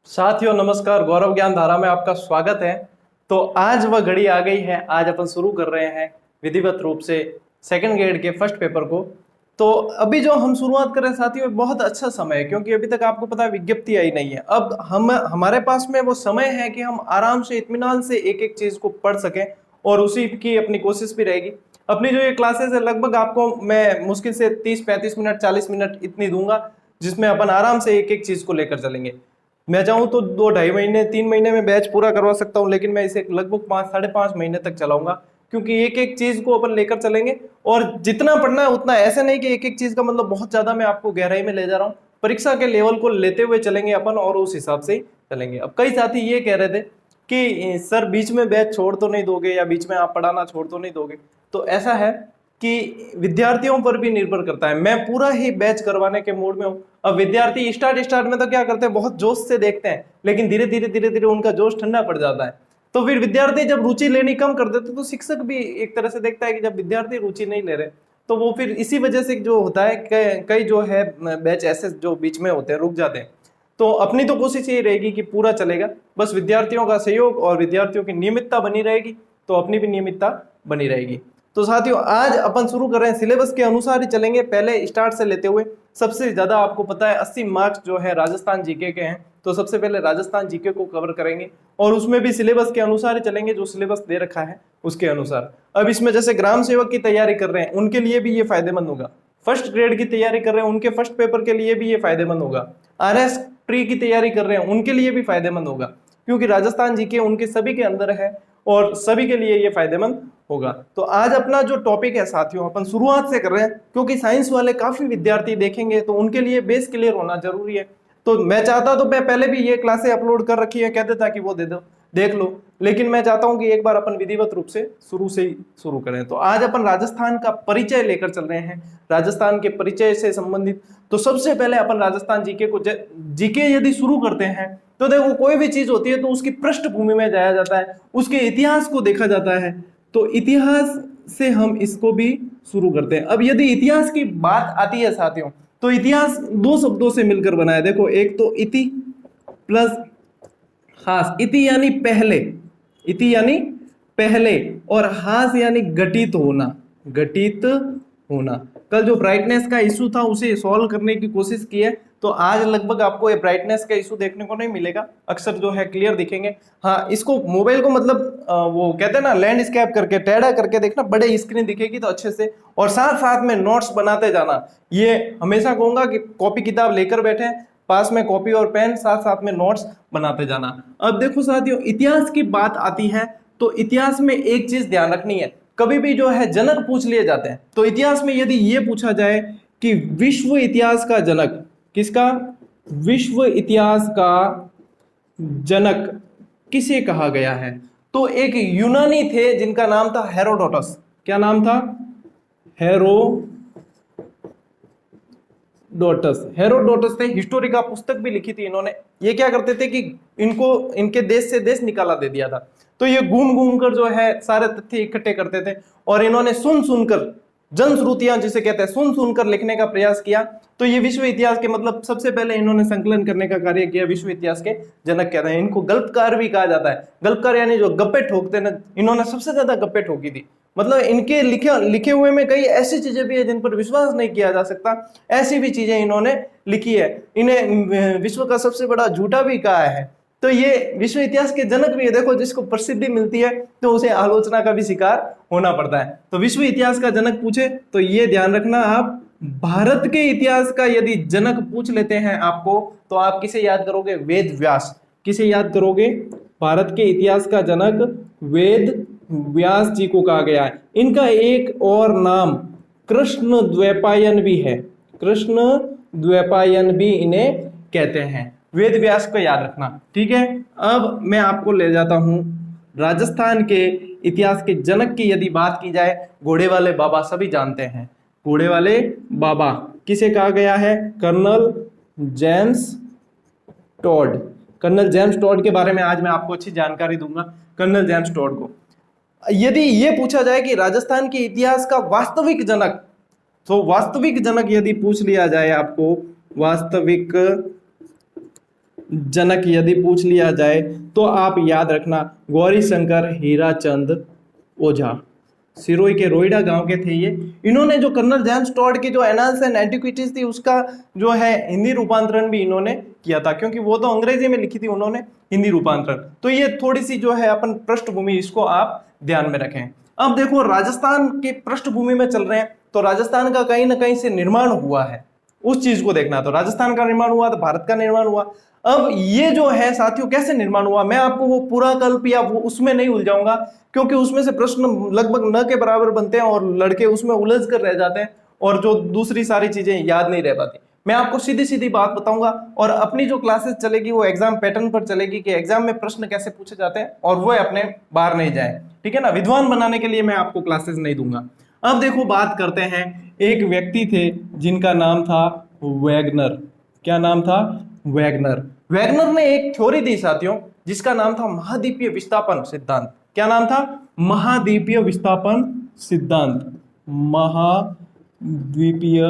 साथियों नमस्कार, गौरव ज्ञान धारा में आपका स्वागत है। तो आज वह घड़ी आ गई है, आज अपन शुरू कर रहे हैं विधिवत रूप से सेकंड ग्रेड के फर्स्ट पेपर को। तो अभी जो हम शुरुआत कर रहे हैं साथियों, बहुत अच्छा समय है क्योंकि अभी तक आपको पता है विज्ञप्ति आई नहीं है। अब हमारे पास में वो समय है कि हम आराम से इत्मीनान से एक एक चीज को पढ़ सकें और उसी की अपनी कोशिश भी रहेगी। अपनी जो ये क्लासेस है लगभग आपको मैं मुश्किल से 30-35 मिनट 40 मिनट इतनी दूंगा, जिसमें अपन आराम से एक एक चीज को लेकर चलेंगे। मैं चाहूँ तो 2-2.5 महीने 3 महीने में बैच पूरा करवा सकता हूँ, लेकिन मैं इसे लगभग 5-5.5 महीने तक चलाऊंगा क्योंकि एक एक चीज को अपन लेकर चलेंगे। और जितना पढ़ना है उतना, ऐसे नहीं कि एक एक चीज का मतलब बहुत ज्यादा मैं आपको गहराई में ले जा रहा हूँ। परीक्षा के लेवल को लेते हुए चलेंगे अपन और उस हिसाब से ही चलेंगे। अब कई साथी ये कह रहे थे कि सर बीच में बैच छोड़ तो नहीं दोगे या बीच में आप पढ़ाना छोड़ तो नहीं दोगे। तो ऐसा है कि विद्यार्थियों पर भी निर्भर करता है। मैं पूरा ही बैच करवाने के मूड में हूँ। अब विद्यार्थी स्टार्ट में तो क्या करते हैं, बहुत जोश से देखते हैं, लेकिन धीरे धीरे उनका जोश ठंडा पड़ जाता है। तो फिर विद्यार्थी जब रुचि लेनी कम कर देते तो शिक्षक भी एक तरह से देखता है कि जब विद्यार्थी रुचि नहीं ले रहे, तो वो फिर इसी वजह से जो होता है कई जो है बैच ऐसे जो बीच में होते हैं रुक जाते हैं। तो अपनी तो कोशिश ये रहेगी कि पूरा चलेगा, बस विद्यार्थियों का सहयोग और विद्यार्थियों की नियमितता बनी रहेगी तो अपनी भी नियमितता बनी रहेगी। तो साथियों आज अपन शुरू कर रहे हैं, सिलेबस के अनुसार ही चलेंगे। पहले स्टार्ट से लेते हुए सबसे ज्यादा आपको पता है 80 मार्क्स जो है राजस्थान जीके के हैं, तो सबसे पहले राजस्थान जीके को कवर करेंगे और उसमें भी सिलेबस के अनुसार ही चलेंगे, जो सिलेबस दे रखा है उसके अनुसार। अब इसमें जैसे ग्राम सेवक की तैयारी कर रहे हैं उनके लिए भी ये फायदेमंद होगा, फर्स्ट ग्रेड की तैयारी कर रहे हैं उनके फर्स्ट पेपर के लिए भी ये फायदेमंद होगा, RS ट्री की तैयारी कर रहे हैं उनके लिए भी फायदेमंद होगा, क्योंकि राजस्थान जीके उनके सभी के अंदर है और सभी के लिए ये फायदेमंद होगा। तो आज अपना जो टॉपिक है साथियों, अपन शुरुआत से कर रहे हैं क्योंकि साइंस वाले काफी विद्यार्थी देखेंगे तो उनके लिए बेस क्लियर होना जरूरी है। तो मैं चाहता तो मैं पहले भी ये क्लासें अपलोड कर रखी है, कह देता कि वो दे दो देख लो, लेकिन मैं चाहता हूं कि एक बार अपन विधिवत रूप से शुरू से ही शुरू करें। तो आज अपन राजस्थान का परिचय लेकर चल रहे हैं, राजस्थान के परिचय से संबंधित। तो सबसे पहले अपन राजस्थान जीके को जीके यदि शुरू करते हैं तो देखो कोई भी चीज होती है तो उसकी पृष्ठभूमि में जाया जाता है, उसके इतिहास को देखा जाता है। तो इतिहास से हम इसको भी शुरू करते हैं। अब यदि इतिहास की बात आती है साथियों, तो इतिहास दो शब्दों से मिलकर बना है। देखो एक तो इति प्लस हास। इति यानी पहले, इति यानी पहले, और हास यानी घटित होना, घटित होना। कल जो ब्राइटनेस का इशू था उसे सॉल्व करने की कोशिश की है, तो आज लगभग आपको ये ब्राइटनेस का इशू देखने को नहीं मिलेगा, अक्सर जो है क्लियर दिखेंगे। हाँ, इसको मोबाइल को मतलब वो कहते हैं ना लैंडस्केप करके टेढ़ा करके देखना, बड़े स्क्रीन दिखेगी तो अच्छे से। और साथ साथ में नोट्स बनाते जाना, ये हमेशा कहूंगा कि कॉपी किताब लेकर बैठे, पास में कॉपी और पेन, साथ साथ में नोट्स बनाते जाना। अब देखो साथियों, इतिहास की बात आती है तो इतिहास में एक चीज ध्यान रखनी है, कभी भी जो है जनक पूछ लिए जाते हैं। तो इतिहास में यदि ये पूछा जाए कि विश्व इतिहास का जनक किसका, विश्व इतिहास का जनक किसे कहा गया है, तो एक यूनानी थे जिनका नाम था हेरोडोटस। क्या नाम था? हेरोडोटस थे। हिस्टोरी का पुस्तक भी लिखी थी इन्होंने। ये क्या करते थे कि इनको इनके देश से देश निकाला दे दिया था, तो ये घूम घूम कर जो है सारे तथ्य इकट्ठे करते थे और इन्होंने सुन सुनकर, जनश्रुतियां जिसे कहते हैं, सुन सुनकर लिखने का प्रयास किया। तो ये विश्व इतिहास के मतलब सबसे पहले इन्होंने संकलन करने का कार्य किया, विश्व इतिहास के जनक कहते हैं। इनको गल्पकार भी कहा जाता है। गल्पकार यानी जो गप्पे ठोकते हैं ना, इन्होंने सबसे ज्यादा गप्पे ठोकी थी। मतलब इनके लिखे हुए में कई ऐसी चीजें भी है जिन पर विश्वास नहीं किया जा सकता, ऐसी भी चीजें इन्होंने लिखी है। इन्हें विश्व का सबसे बड़ा झूठा भी कहा है। तो ये विश्व इतिहास के जनक भी है। देखो जिसको प्रसिद्धि मिलती है तो उसे आलोचना का भी शिकार होना पड़ता है। तो विश्व इतिहास का जनक पूछे तो ये ध्यान रखना आप, भारत के इतिहास का यदि जनक पूछ लेते हैं आपको, तो आप किसे याद करोगे? वेद व्यास। किसे याद करोगे? भारत के इतिहास का जनक वेद व्यास जी को कहा गया है। इनका एक और नाम कृष्ण द्वैपायन भी है, कृष्ण द्वैपायन भी इन्हें कहते हैं। वेद व्यास को याद रखना, ठीक है। अब मैं आपको ले जाता हूं राजस्थान के इतिहास के जनक की यदि बात की जाए, घोड़े वाले बाबा सभी जानते हैं। घोड़े वाले बाबा किसे कहा गया है? Colonel James Tod. Colonel James Tod के बारे में आज मैं आपको अच्छी जानकारी दूंगा, कर्नल जेम्स टॉड को। यदि ये पूछा जाए कि राजस्थान के इतिहास का वास्तविक जनक, तो वास्तविक जनक यदि पूछ लिया जाए आपको, वास्तविक जनक यदि पूछ लिया जाए तो आप याद रखना गौरी शंकर हीराचंद ओझा। सिरोही के रोइडा गांव के थे ये। इन्होंने जो कर्नल जेम्स टॉड की जो एनाल्स एंड एंटिक्विटीज थी उसका जो है हिंदी रूपांतरण भी इन्होंने किया था, क्योंकि वो तो अंग्रेजी में लिखी थी, उन्होंने हिंदी रूपांतरण। तो ये थोड़ी सी जो है अपन पृष्ठभूमि इसको आप ध्यान में रखें। अब देखो राजस्थान के पृष्ठभूमि में चल रहे हैं, तो राजस्थान का कहीं ना कहीं से निर्माण हुआ है, उस चीज को देखना। तो राजस्थान का निर्माण हुआ तो भारत का निर्माण हुआ। अब ये जो है साथियों कैसे निर्माण हुआ, मैं आपको वो पूरा कल्प या वो उसमें नहीं उलझाऊंगा, क्योंकि उसमें से प्रश्न लगभग न के बराबर बनते हैं और लड़के उसमें उलझ कर रह जाते हैं और जो दूसरी सारी चीजें याद नहीं रह पाती। मैं आपको सीधी सीधी बात बताऊंगा और अपनी जो क्लासेस चलेगी वो एग्जाम पैटर्न पर चलेगी कि एग्जाम में प्रश्न कैसे पूछे जाते हैं और वो अपने बाहर नहीं जाए, ठीक है ना। विद्वान बनाने के लिए मैं आपको क्लासेस नहीं दूंगा। अब देखो बात करते हैं, एक व्यक्ति थे जिनका नाम था वैगनर। क्या नाम था? वैगनर। वैगनर ने एक थ्योरी दी साथियों जिसका नाम था महाद्वीपीय विस्थापन सिद्धांत। क्या नाम था? महाद्वीपीय विस्थापन सिद्धांत। महाद्वीपीय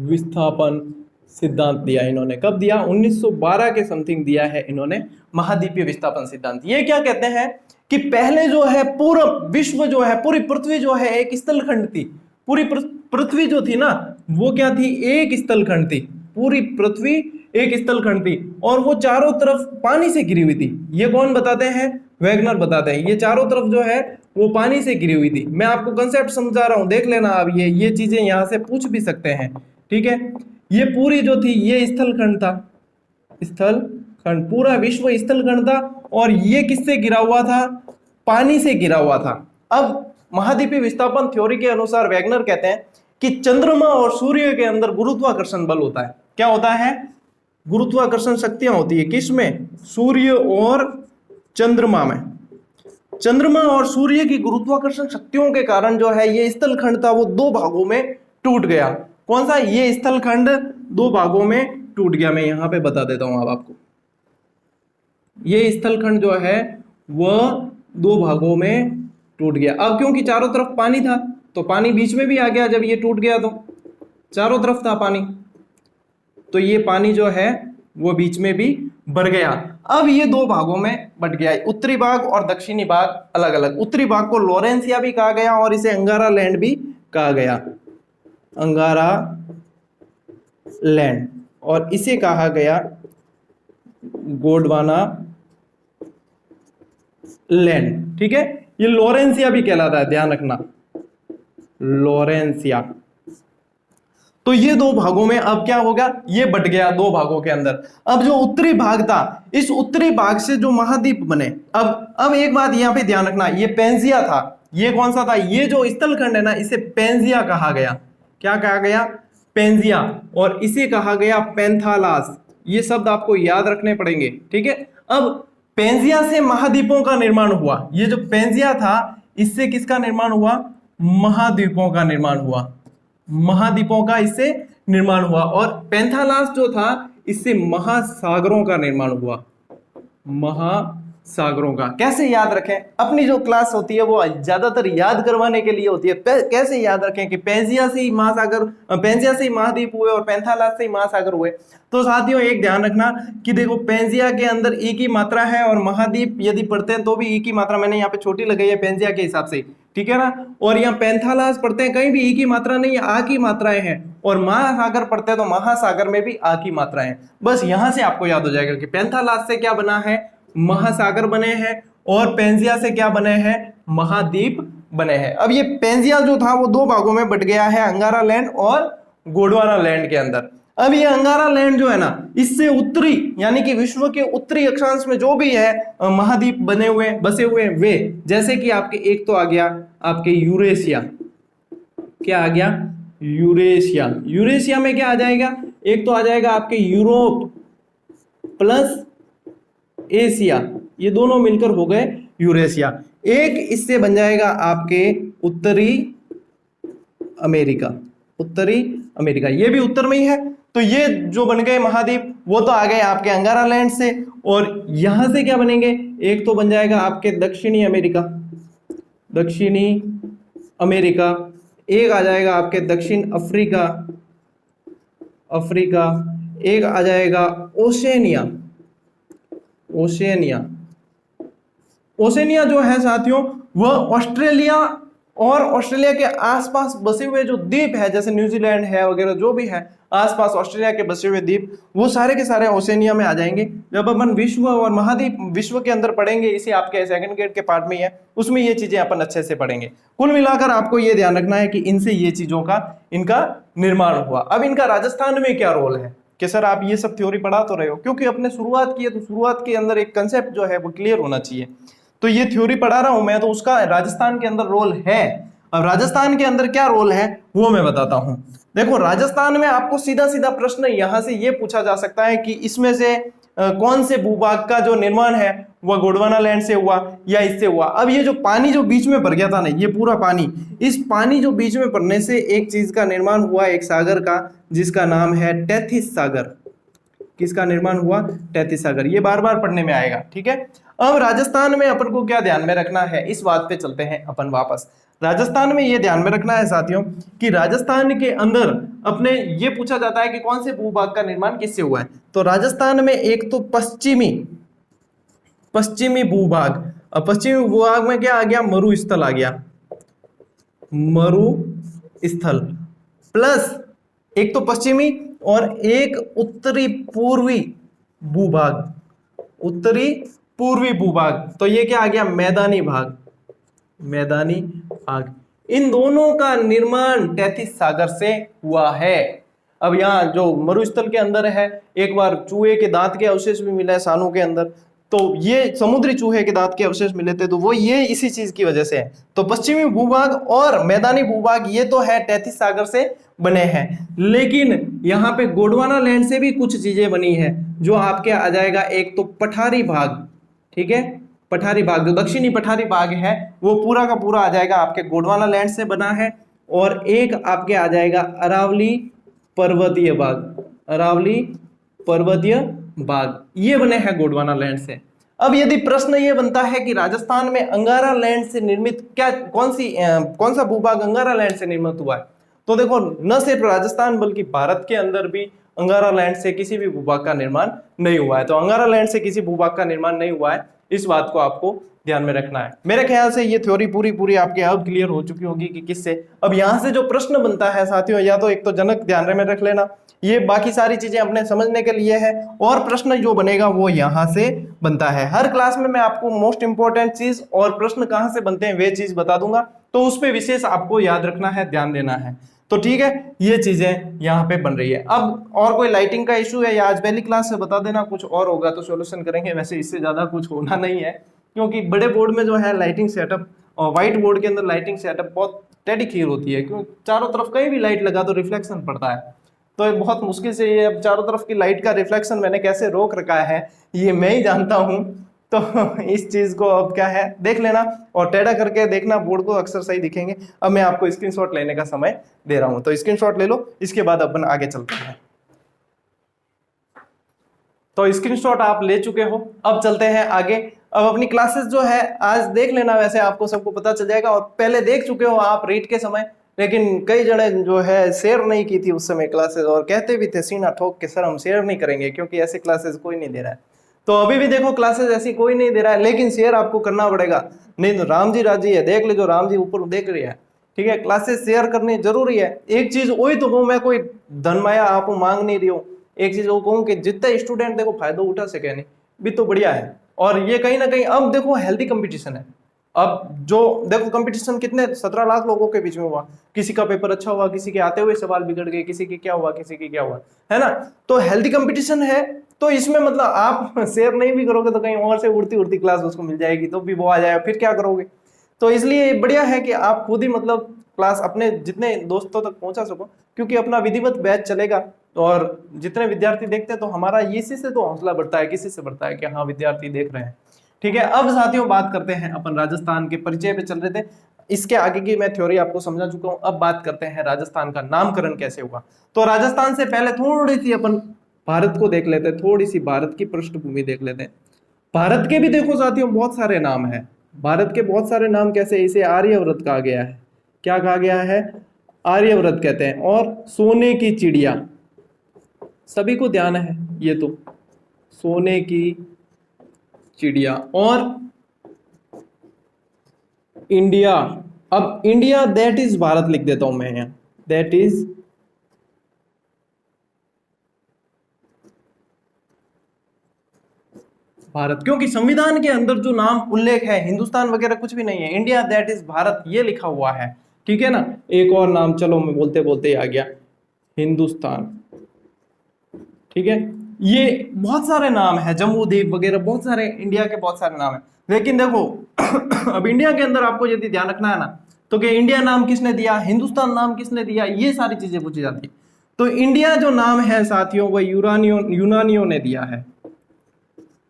विस्थापन सिद्धांत दिया इन्होंने। कब दिया? 1912 के समथिंग दिया है इन्होंने महाद्वीपीय विस्थापन सिद्धांत। ये क्या कहते हैं कि पहले जो है पूरा विश्व जो है, पूरी पृथ्वी जो है एक स्थलखंड थी। पूरी पृथ्वी जो थी ना वो क्या थी? एक स्थलखंड थी। पूरी पृथ्वी एक स्थलखंड थी और वो चारों तरफ पानी से घिरी हुई थी। ये कौन बताते हैं? वैगनर बताते हैं। ये चारों तरफ जो है वो पानी से घिरी हुई थी। मैं आपको कंसेप्ट समझा रहा हूं, देख लेना आप। ये चीजें यहां से पूछ भी सकते हैं, ठीक है। ये पूरी जो थी ये स्थलखंड था, स्थलखंड, पूरा विश्व स्थलखंड था और ये किससे घिरा हुआ था? पानी से घिरा हुआ था। अब महाद्वीपीय विस्थापन थ्योरी के अनुसार वैगनर कहते हैं कि चंद्रमा और सूर्य के अंदर गुरुत्वाकर्षण बल होता है। क्या होता है? गुरुत्वाकर्षण शक्तियां होती है। किसमें? सूर्य और चंद्रमा में। चंद्रमा और सूर्य की गुरुत्वाकर्षण शक्तियों के कारण जो है ये स्थलखंड था वो दो भागों में टूट गया। कौन सा? ये स्थलखंड दो भागों में टूट गया। मैं यहां पे बता देता हूं अब आपको। ये स्थलखंड जो है वह दो भागों में टूट गया। अब क्योंकि चारों तरफ पानी था तो पानी बीच में भी आ गया। जब ये टूट गया तो चारों तरफ था पानी, तो ये पानी जो है वो बीच में भी बढ़ गया। अब ये दो भागों में बट गया, उत्तरी भाग और दक्षिणी भाग अलग अलग। उत्तरी भाग को लॉरेंसिया भी कहा गया और इसे अंगारा लैंड भी कहा गया, अंगारा लैंड, और इसे कहा गया गोंडवाना लैंड, ठीक है। ये लॉरेंसिया भी कहलाता है, ध्यान रखना, लॉरेंसिया। तो ये दो भागों में अब क्या होगा? ये बट गया दो भागों के अंदर। अब जो उत्तरी भाग था, इस उत्तरी भाग से जो महाद्वीप बने। अब एक बात यहां पे ध्यान रखना, ये पेंजिया था। ये कौन सा था? ये जो स्थलखंड है ना इसे पेंजिया कहा गया। क्या कहा गया? पेंजिया। और इसे कहा गया पेंथालास। ये शब्द आपको याद रखने पड़ेंगे, ठीक है। अब पेंजिया से महाद्वीपों का निर्माण हुआ। ये जो पेंजिया था इससे किसका निर्माण हुआ? महाद्वीपों का निर्माण हुआ। महाद्वीपों का इससे निर्माण हुआ। और पेंथालास जो था इससे महासागरों का निर्माण हुआ। महासागरों का। कैसे याद रखें? अपनी जो क्लास होती है वो ज्यादातर याद करवाने के लिए होती है। कैसे याद रखें कि पेंजिया से ही महासागर, पेंजिया से ही महाद्वीप हुए और पेंथालास से ही महासागर हुए। तो साथियों एक ध्यान रखना कि देखो पेंजिया के अंदर ई की मात्रा है और महाद्वीप यदि पढ़ते हैं तो भी ई की मात्रा मैंने यहाँ पे छोटी लगाई है पेंजिया के हिसाब से, ठीक है ना। और यहाँ पेंथालास पढ़ते हैं कहीं भी ई की मात्रा नहीं, आ की मात्राएं हैं। और महासागर पढ़ते हैं तो महासागर में भी आ की मात्राएं हैं। बस यहां से आपको याद हो जाएगा कि पेंथालास से क्या बना है? महासागर बने हैं। और पेंजिया से क्या बने हैं? महाद्वीप बने हैं। अब ये पेंजिया जो था वो दो भागों में बट गया है, अंगारा लैंड और गोंडवाना लैंड के अंदर। अब ये अंगारा लैंड जो है ना इससे उत्तरी यानी कि विश्व के उत्तरी अक्षांश में जो भी है महाद्वीप बने हुए बसे हुए वे, जैसे कि आपके एक तो आ गया आपके यूरेशिया। क्या आ गया? यूरेशिया। यूरेशिया में क्या आ जाएगा? एक तो आ जाएगा आपके यूरोप प्लस एशिया, ये दोनों मिलकर हो गए यूरेशिया। एक इससे बन जाएगा आपके उत्तरी अमेरिका। उत्तरी अमेरिका ये भी उत्तर में ही है। तो ये जो बन गए महाद्वीप वो तो आ गए आपके अंगारा लैंड से। और यहां से क्या बनेंगे? एक तो बन जाएगा आपके दक्षिणी अमेरिका, दक्षिणी अमेरिका। एक आ जाएगा आपके दक्षिण अफ्रीका, अफ्रीका, एक आ जाएगा ओशेनिया। ओशेनिया, ओशेनिया जो है साथियों वह ऑस्ट्रेलिया और ऑस्ट्रेलिया के आसपास बसे हुए जो द्वीप है, जैसे न्यूजीलैंड है वगैरह जो भी है आसपास ऑस्ट्रेलिया के बसे हुए द्वीप, वो सारे के सारे ओशेनिया में आ जाएंगे। जब अपन विश्व और महाद्वीप विश्व के अंदर पढ़ेंगे, इसी आपके सेकंड ग्रेड के पार्ट में ही है, उसमें ये चीजें अपन अच्छे से पढ़ेंगे। कुल मिलाकर आपको ये ध्यान रखना है कि इनसे ये चीजों का इनका निर्माण हुआ। अब इनका राजस्थान में क्या रोल है कि सर आप ये सब थ्योरी पढ़ा तो रहे हो, क्योंकि अपने शुरुआत की है तो शुरुआत के अंदर एक कंसेप्ट जो है वो क्लियर होना चाहिए। तो ये थ्योरी पढ़ा रहा हूं मैं, तो उसका राजस्थान के अंदर रोल है। अब राजस्थान के अंदर क्या रोल है वो मैं बताता हूं। देखो राजस्थान में आपको सीधा सीधा प्रश्न यहां से ये पूछा जा सकता है कि इसमें से कौन से भूभाग का जो निर्माण है वह गोंडवाना लैंड से हुआ या इससे हुआ। अब ये जो पानी जो बीच में भर गया था ना, ये पूरा पानी, इस पानी जो बीच में भरने से एक चीज का निर्माण हुआ, एक सागर का, जिसका नाम है टेथिस सागर। किसका निर्माण हुआ? टेथिस सागर। ये बार बार पढ़ने में आएगा, ठीक है। अब राजस्थान में अपन को क्या ध्यान में रखना है, इस बात पे चलते हैं अपन वापस। राजस्थान में ये ध्यान में रखना है साथियों कि राजस्थान के अंदर अपने ये पूछा जाता है कि कौन से भूभाग का निर्माण किससे हुआ है। तो राजस्थान में एक तो पश्चिमी भूभाग, अब पश्चिमी भूभाग में क्या आ गया? मरुस्थल आ गया, मरुस्थल, प्लस एक तो पश्चिमी और एक उत्तरी पूर्वी भूभाग, उत्तरी पूर्वी भूभाग। तो ये क्या आ गया? मैदानी भाग, मैदानी भाग। इन दोनों का निर्माण टेथिस सागर से हुआ है। अब यहाँ जो मरुस्थल के अंदर है, एक बार चूहे के दांत के अवशेष भी मिला है सानों के अंदर, तो ये समुद्री चूहे के दांत के अवशेष मिले थे, तो वो ये इसी चीज की वजह से है। तो पश्चिमी भूभाग और मैदानी भूभाग ये तो है टेथिस सागर से बने हैं, लेकिन यहाँ पे गोंडवाना लैंड से भी कुछ चीजें बनी है, जो आपके आ जाएगा एक तो पठारी भाग, ठीक है, पठारी भाग, जो दक्षिणी पठारी भाग है वो पूरा का पूरा आ जाएगा आपके गोंडवाना लैंड से बना है, और एक आपके आ जाएगा अरावली पर्वतीय भाग, अरावली पर्वतीय भाग, ये बने हैं गोंडवाना लैंड से। अब यदि प्रश्न ये बनता है कि राजस्थान में अंगारा लैंड से निर्मित क्या कौन सा भूभाग अंगारा लैंड से निर्मित हुआ है, तो देखो न सिर्फ राजस्थान बल्कि भारत के अंदर भी अंगारा लैंड से किसी भी भूभाग का निर्माण नहीं हुआ है। तो अंगारा लैंड से किसी भूभाग का निर्माण नहीं हुआ है, इस बात को आपको ध्यान में रखना है। मेरे ख्याल से ये थ्योरी पूरी आपके अब क्लियर हो चुकी होगी कि किससे। अब यहां से जो प्रश्न बनता है साथियों, या तो एक तो जनक ध्यान में रख लेना, ये बाकी सारी चीजें अपने समझने के लिए है, और प्रश्न जो बनेगा वो यहां से बनता है। हर क्लास में मैं आपको मोस्ट इंपॉर्टेंट चीज और प्रश्न कहां से बनते हैं वे चीज बता दूंगा, तो उस पर विशेष आपको याद रखना है, ध्यान देना है। तो ठीक है, ये चीजें यहाँ पे बन रही है। अब और कोई लाइटिंग का इशू है या आज पहली क्लास से बता देना, कुछ और होगा तो सॉल्यूशन करेंगे, वैसे इससे ज्यादा कुछ होना नहीं है, क्योंकि बड़े बोर्ड में जो है लाइटिंग सेटअप और व्हाइट बोर्ड के अंदर लाइटिंग सेटअप बहुत टेढ़ी खीर होती है, क्योंकि चारों तरफ कहीं भी लाइट लगा तो रिफ्लेक्शन पड़ता है, तो बहुत मुश्किल से ये अब चारों तरफ की लाइट का रिफ्लेक्शन मैंने कैसे रोक रखा है ये मैं ही जानता हूँ। तो इस चीज को अब क्या है देख लेना और टेढ़ा करके देखना, बोर्ड को अक्सर सही दिखेंगे। अब मैं आपको स्क्रीनशॉट लेने का समय दे रहा हूं, तो स्क्रीनशॉट ले लो, इसके बाद अपन आगे चलते हैं। तो स्क्रीनशॉट आप ले चुके हो, अब चलते हैं आगे। अब अपनी क्लासेस जो है आज देख लेना, वैसे आपको सबको पता चल जाएगा और पहले देख चुके हो आप रीड के समय, लेकिन कई जने जो है शेयर नहीं की थी उस समय क्लासेस, और कहते भी थे सीना ठोक के सर हम शेयर नहीं करेंगे क्योंकि ऐसे क्लासेस कोई नहीं दे रहा है। तो अभी भी देखो क्लासेस ऐसी कोई नहीं दे रहा है, लेकिन शेयर आपको करना पड़ेगा, नहीं तो राम जी राजी है, देख ले जो राम जी ऊपर देख रही है, ठीक है। क्लासेस शेयर करनी जरूरी है। एक चीज वही तो कहूँ मैं, कोई धन माया आपको मांग नहीं रही हूँ, एक चीज वो कहूँ कि जितने स्टूडेंट देखो फायदा उठा सके नहीं भी तो बढ़िया है। और ये कहीं ना कहीं अब देखो हेल्दी कंपटीशन है, अब जो देखो कंपटीशन कितने 17 लाख लोगों के बीच में हुआ, किसी का पेपर अच्छा हुआ, किसी के आते हुए सवाल बिगड़ गए, किसी के क्या हुआ, किसी के क्या हुआ, है ना। तो हेल्दी कंपटीशन है, तो इसमें मतलब आप शेयर नहीं भी करोगे तो कहीं और से उड़ती उड़ती क्लास उसको मिल जाएगी, तो भी वो आ जाएगा, फिर क्या करोगे। तो इसलिए बढ़िया है कि आप खुद ही मतलब क्लास अपने जितने दोस्तों तक पहुंचा सको, क्योंकि अपना विधिवत बैच चलेगा और जितने विद्यार्थी देखते हैं तो हमारा इसी से तो हौसला बढ़ता है, किसी से बढ़ता है कि हाँ विद्यार्थी देख रहे हैं, ठीक है। अब साथियों बात करते हैं, अपन राजस्थान के परिचय पे चल रहे थे, इसके आगे की मैं थ्योरी आपको समझा चुका हूं। अब बात करते हैं राजस्थान का नामकरण कैसे हुआ। तो राजस्थान से पहले थोड़ी सी अपन भारत को देख लेते हैं, थोड़ी सी भारत की पृष्ठभूमि देख लेते हैं। भारत के भी देखो साथियों बहुत सारे नाम हैं, भारत के बहुत सारे नाम कैसे, इसे आर्यव्रत कहा गया है, क्या कहा गया है, आर्यव्रत कहते हैं। और सोने की चिड़िया, सभी को ध्यान है ये तो, सोने की चिड़िया। और इंडिया, अब इंडिया दैट इज भारत लिख देता हूं मैं यहां, दैट इज भारत, क्योंकि संविधान के अंदर जो नाम उल्लेख है हिंदुस्तान वगैरह कुछ भी नहीं है, इंडिया दैट इज भारत ये लिखा हुआ है, ठीक है ना। एक और नाम, चलो मैं बोलते बोलते ही आ गया, हिंदुस्तान, ठीक है। ये बहुत सारे नाम है, जम्मू द्वीप वगैरह बहुत सारे इंडिया के बहुत सारे नाम है। लेकिन देखो अब इंडिया के अंदर आपको यदि ध्यान रखना है ना, तो कि इंडिया नाम किसने दिया, हिंदुस्तान नाम किसने दिया, ये सारी चीजें पूछी जाती है। तो इंडिया जो नाम है साथियों वो यूनानियों ने दिया है,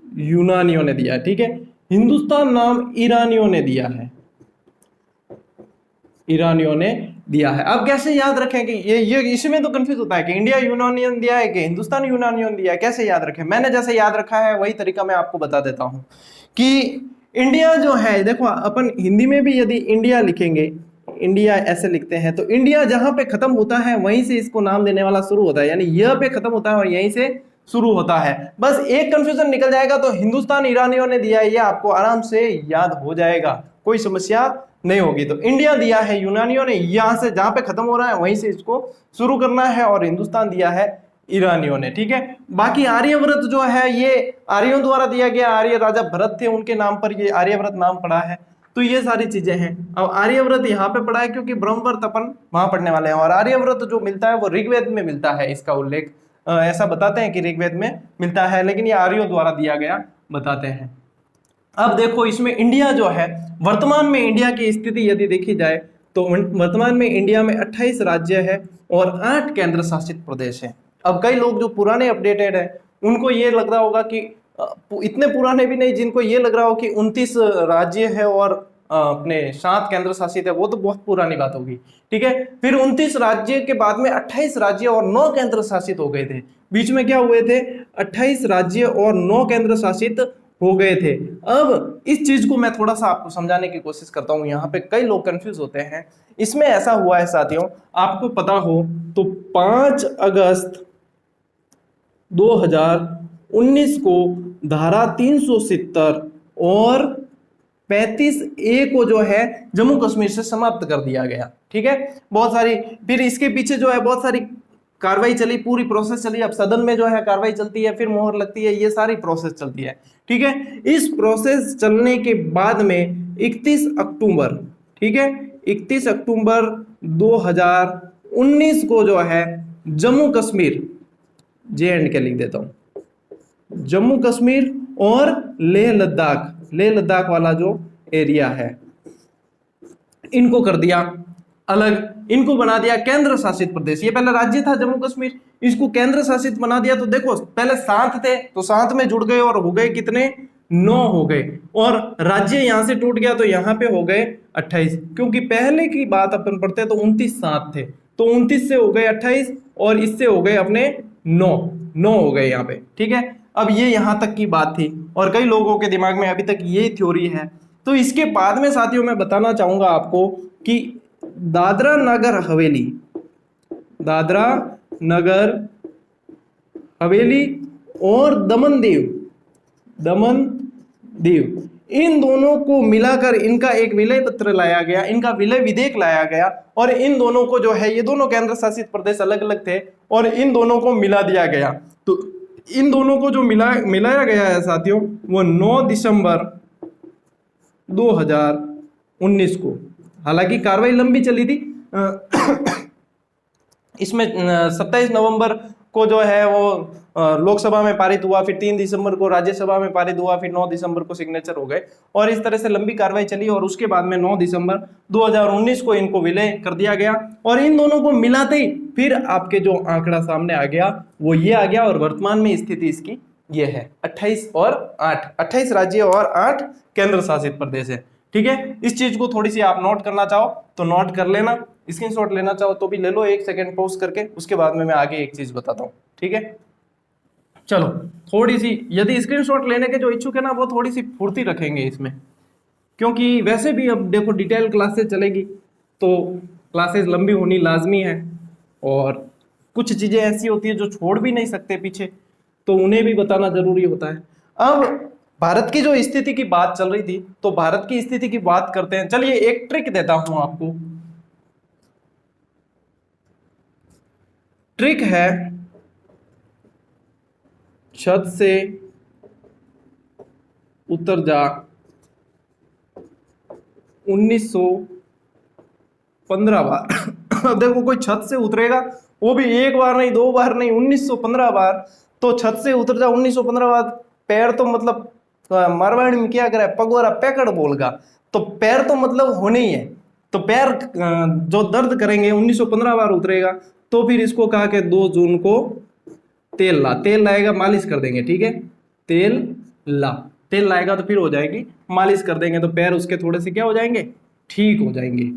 यूनानियों ने दिया है, ठीक है। हिंदुस्तान नाम ईरानियों ने दिया है, ईरानियों ने दिया है। अब कैसे याद रखें कि ये इसमें तो कंफ्यूज होता है कि इंडिया यूनानियन दिया है कि हिंदुस्तान यूनानियन दिया है, कैसे याद रखें। मैंने जैसे याद रखा है वही तरीका मैं आपको बता देता हूं कि इंडिया जो है, देखो अपन हिंदी में भी यदि इंडिया लिखेंगे, इंडिया ऐसे लिखते हैं, तो इंडिया जहां पे खत्म होता है वहीं से इसको नाम देने वाला शुरू होता है, यानी यह पे खत्म होता है और यहीं से शुरू होता है। बस एक कंफ्यूजन निकल जाएगा, तो हिंदुस्तान ईरानियों ने दिया है, ये आपको आराम से याद हो जाएगा, कोई समस्या नहीं होगी। तो इंडिया दिया है यूनानियों ने, यहां से जहां पे खत्म हो रहा है वहीं से इसको शुरू करना है, और हिंदुस्तान दिया है ईरानियों ने, ठीक है। बाकी आर्यव्रत जो है ये आर्यों द्वारा दिया गया, आर्य राजा भरत थे उनके नाम पर ये आर्यव्रत नाम पड़ा है। तो ये सारी चीजें हैं। अब आर्यव्रत यहाँ पे पड़ा है क्योंकि ब्रह्मवर्त अपन वहां पढ़ने वाले हैं, और आर्यव्रत जो मिलता है वो ऋग्वेद में मिलता है, इसका उल्लेख ऐसा बताते हैं कि ऋग्वेद में मिलता है, लेकिन ये आर्यों द्वारा दिया गया बताते हैं। अब देखो इसमें इंडिया जो है, वर्तमान में इंडिया की स्थिति यदि देखी जाए तो वर्तमान में इंडिया में 28 राज्य है और 8 केंद्र शासित प्रदेश है। अब कई लोग जो पुराने अपडेटेड है उनको ये लग रहा होगा कि इतने पुराने भी नहीं, जिनको ये लग रहा हो कि 29 राज्य है और अपने 7 केंद्र शासित है, वो तो बहुत पुरानी बात होगी, ठीक है। फिर 29 राज्य के बाद में 28 राज्य और 9 केंद्र शासित हो गए थे। बीच में क्या हुए थे, 28 राज्य और 9 केंद्र शासित हो गए थे। अब इस चीज को मैं थोड़ा सा आपको समझाने की कोशिश करता हूं, यहाँ पे कई लोग कंफ्यूज होते हैं। इसमें ऐसा हुआ है साथियों, आपको पता हो तो 5 अगस्त 2019 को धारा 370 और 35A को जो है जम्मू कश्मीर से समाप्त कर दिया गया, ठीक है। बहुत सारी, फिर इसके पीछे जो है बहुत सारी कार्रवाई चली, पूरी प्रोसेस चली। अब सदन में जो है कार्रवाई चलती है, फिर मोहर लगती है, ये सारी प्रोसेस चलती है, ठीक है। इस प्रोसेस चलने के बाद में 31 अक्टूबर, ठीक है, 31 अक्टूबर 2019 को जो है जम्मू कश्मीर, JNK लिख देता हूं, जम्मू कश्मीर और लेह लद्दाख वाला जो एरिया है, इनको कर दिया अलग, इनको बना दिया केंद्र शासित प्रदेश। ये पहले राज्य था जम्मू कश्मीर, इसको केंद्र शासित बना दिया। तो देखो पहले 7 थे, तो 7 में जुड़ गए और हो गए कितने, 9 हो गए, और राज्य यहां से टूट गया तो यहां पे हो गए 28, क्योंकि पहले की बात अपन पढ़ते तो 29 7 थे, तो 29 से हो गए 28 और इससे हो गए अपने 9 हो गए यहाँ पे, ठीक है। अब ये यहां तक की बात थी, और कई लोगों के दिमाग में अभी तक ये थ्योरी है। तो इसके बाद में साथियों मैं बताना चाहूंगा आपको कि दादरा नगर हवेली और दमन दीव, इन दोनों को मिलाकर इनका एक विलय पत्र लाया गया, इनका विलय विधेयक लाया गया, और इन दोनों को जो है, ये दोनों केंद्र शासित प्रदेश अलग अलग थे और इन दोनों को मिला दिया गया। तो इन दोनों को जो मिलाया गया है साथियों, वो 9 दिसंबर 2019 को, हालांकि कार्रवाई लंबी चली थी। इसमें 27 नवंबर को जो है वो लोकसभा में पारित हुआ, फिर 3 दिसंबर को राज्यसभा में पारित हुआ, फिर 9 दिसंबर को सिग्नेचर हो गए, और इस तरह से लंबी कार्रवाई चली, और उसके बाद में 9 दिसंबर 2019 को इनको विलय कर दिया गया। और इन दोनों को मिलाते ही फिर आपके जो आंकड़ा सामने आ गया वो ये आ गया, और वर्तमान में स्थिति इसकी ये है 28 और 8, 28 राज्य और 8 केंद्र शासित प्रदेश है, ठीक है। इस चीज को थोड़ी सी आप नोट करना चाहो तो नोट कर लेना, स्क्रीनशॉट लेना चाहो तो भी ले लो, 1 सेकंड पॉज करके, उसके बाद में मैं आगे एक चीज बताता हूँ, ठीक है। चलो थोड़ी सी, यदि स्क्रीनशॉट लेने के जो इच्छुक है ना, वो थोड़ी सी फुर्ती रखेंगे इसमें, क्योंकि वैसे भी अब देखो डिटेल क्लासेस चलेगी तो क्लासेस लंबी होनी लाजमी है, और कुछ चीजें ऐसी होती है जो छोड़ भी नहीं सकते पीछे, तो उन्हें भी बताना जरूरी होता है। अब भारत की जो स्थिति की बात चल रही थी, तो भारत की स्थिति की बात करते हैं। चलिए एक ट्रिक देता हूं आपको। ट्रिक है, छत से उतर जा 1915 बार। अब देखो कोई छत से उतरेगा, वो भी एक बार नहीं, दो बार नहीं, 1915 बार। तो छत से उतर जा 1915 बार, पैर तो मतलब मारवाड़ी में क्या करे, पगोरा पैकड़ बोलगा, तो पैर तो मतलब होने ही है। तो पैर जो दर्द करेंगे, 1915 बार उतरेगा। तो फिर इसको कहा कि 2 जून को तेल ला, तेल लाएगा मालिश कर देंगे, ठीक है, तेल ला, तेल लाएगा तो फिर हो जाएगी, मालिश कर देंगे तो पैर उसके थोड़े से क्या हो जाएंगे, ठीक हो जाएंगे।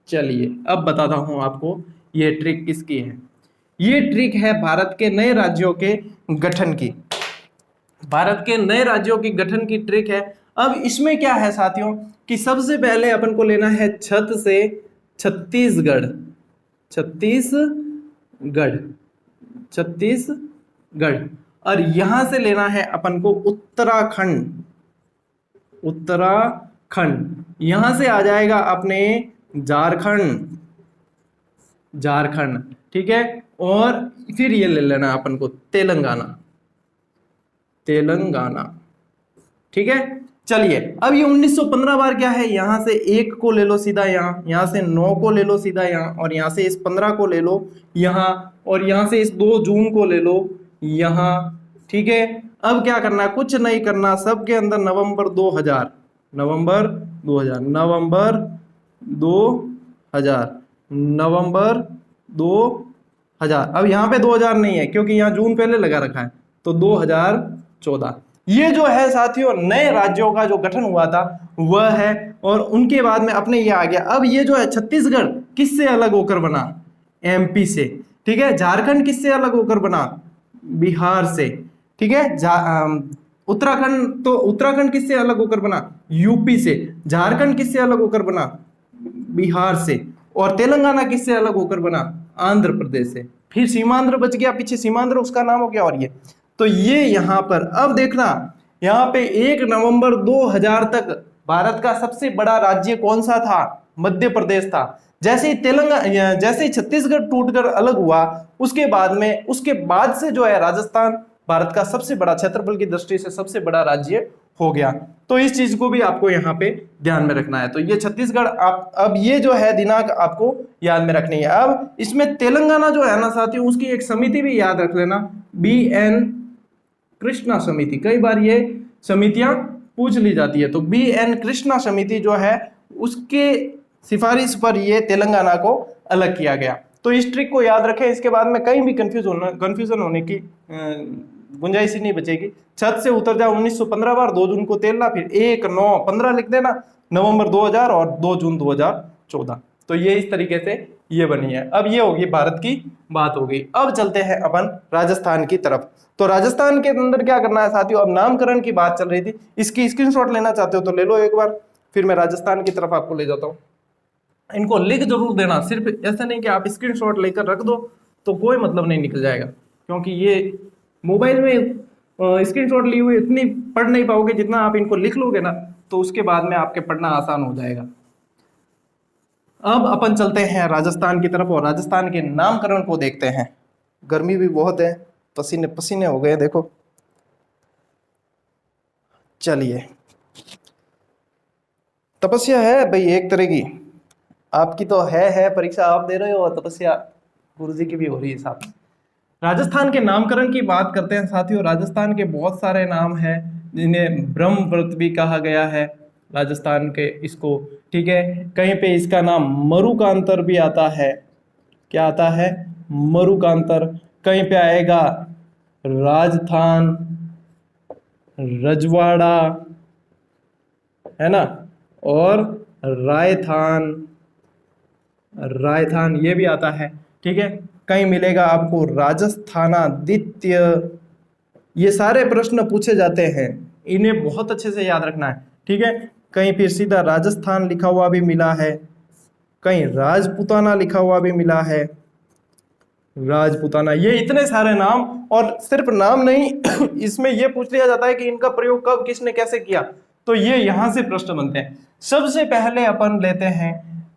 चलिए अब बताता हूं आपको ये ट्रिक किसकी है। ये ट्रिक है भारत के नए राज्यों के गठन की, भारत के नए राज्यों की गठन की ट्रिक है। अब इसमें क्या है साथियों कि सबसे पहले अपन को लेना है छत से छत्तीसगढ़, छत्तीसगढ़, छत्तीसगढ़, और यहां से लेना है अपन को उत्तराखंड, उत्तराखंड, यहां से आ जाएगा अपने झारखंड, झारखंड, ठीक है, और फिर ये ले लेना अपन को तेलंगाना, तेलंगाना, ठीक है। चलिए अब ये 1915 बार क्या है, यहां से 1 को ले लो सीधा यहाँ, यहां से 9 को ले लो सीधा यहाँ, और यहां से इस 15 को ले लो यहाँ, और यहां से इस 2 जून को ले लो यहाँ, ठीक है। अब क्या करना है, कुछ नहीं करना, सबके अंदर नवंबर 2000, नवंबर 2000, नवंबर 2000, नवंबर 2000। अब यहाँ पे 2000 नहीं है क्योंकि यहाँ जून पहले लगा रखा है, तो 2014। ये जो है साथियों नए राज्यों का जो गठन हुआ था वह है, और उनके बाद में अपने ये आ गया। अब ये जो है छत्तीसगढ़ किससे अलग होकर बना, एमपी से, ठीक है। झारखंड किससे अलग होकर बना, बिहार से, ठीक है। उत्तराखंड, तो उत्तराखंड किससे अलग होकर बना, यूपी से। झारखंड किससे अलग होकर बना, बिहार से। और तेलंगाना किससे अलग होकर बना, आंध्र प्रदेश से। फिर सीमांध्र बच गया पीछे, सीमांध्र उसका नाम हो गया। और ये तो ये यहां पर अब देखना, यहां पे 1 नवंबर 2000 तक भारत का सबसे बड़ा राज्य कौन सा था, मध्य प्रदेश था। जैसे ही तेलंगाना, जैसे ही छत्तीसगढ़ टूटकर अलग हुआ, उसके बाद से जो है राजस्थान भारत का सबसे बड़ा, क्षेत्रफल की दृष्टि से सबसे बड़ा राज्य हो गया। तो इस चीज को भी आपको यहाँ पे ध्यान में रखना है। तो ये छत्तीसगढ़, आप अब ये जो है दिनांक आपको याद में रखनी है। अब इसमें तेलंगाना जो है ना साथियों, उसकी एक समिति भी याद रख लेना, BN कृष्णा समिति। कई बार ये समितियां पूछ ली जाती है, तो BN कृष्णा समिति जो है उसके सिफारिश पर ये तेलंगाना को अलग किया गया। तो इस ट्रिक को याद रखें, इसके बाद में कहीं भी कंफ्यूजन होने की गुंजाइश ही नहीं बचेगी। छत से उतर जाओ 1915 बार, 2 जून को तेल ला, फिर 1, 9, 15 लिख देना, नवंबर 2000 और 2 जून 2014। तो ये इस तरीके से ये बनी है। अब ये होगी भारत की बात हो गई। अब चलते हैं अपन राजस्थान की तरफ। तो राजस्थान के अंदर क्या करना है साथियों, अब नामकरण की बात चल रही थी, इसकी स्क्रीनशॉट लेना चाहते हो तो ले लो एक बार, फिर मैं राजस्थान की तरफ आपको ले जाता हूँ। इनको लिख जरूर देना, सिर्फ ऐसा नहीं कि आप स्क्रीनशॉट लेकर रख दो तो कोई मतलब नहीं निकल जाएगा, क्योंकि ये मोबाइल में स्क्रीनशॉट ली हुई इतनी पढ़ नहीं पाओगे, जितना आप इनको लिख लोगे ना तो उसके बाद में आपके पढ़ना आसान हो जाएगा। अब अपन चलते हैं राजस्थान की तरफ और राजस्थान के नामकरण को देखते हैं। गर्मी भी बहुत है, पसीने पसीने हो गए देखो। चलिए, तपस्या है भाई एक तरह की, आपकी तो है परीक्षा आप दे रहे हो, तपस्या गुरुजी की भी हो रही है साथ। राजस्थान के नामकरण की बात करते हैं साथियों। राजस्थान के बहुत सारे नाम हैं जिन्हें ब्रह्मव्रत भी कहा गया है राजस्थान के इसको, ठीक है। कहीं पे इसका नाम मरुकांतर भी आता है, क्या आता है, मरुकांतर। कहीं पे आएगा राजस्थान, रजवाड़ा, है ना, और रायथान, रायथान ये भी आता है, ठीक है। कहीं मिलेगा आपको राजस्थानादित्य। ये सारे प्रश्न पूछे जाते हैं, इन्हें बहुत अच्छे से याद रखना है, ठीक है। कहीं फिर सीधा राजस्थान लिखा हुआ भी मिला है, कहीं राजपुताना लिखा हुआ भी मिला है, राजपूताना, ये इतने सारे नाम, और सिर्फ नाम नहीं इसमें ये पूछ लिया जाता है कि इनका प्रयोग कब किसने कैसे किया, तो ये यहां से प्रश्न बनते हैं। सबसे पहले अपन लेते हैं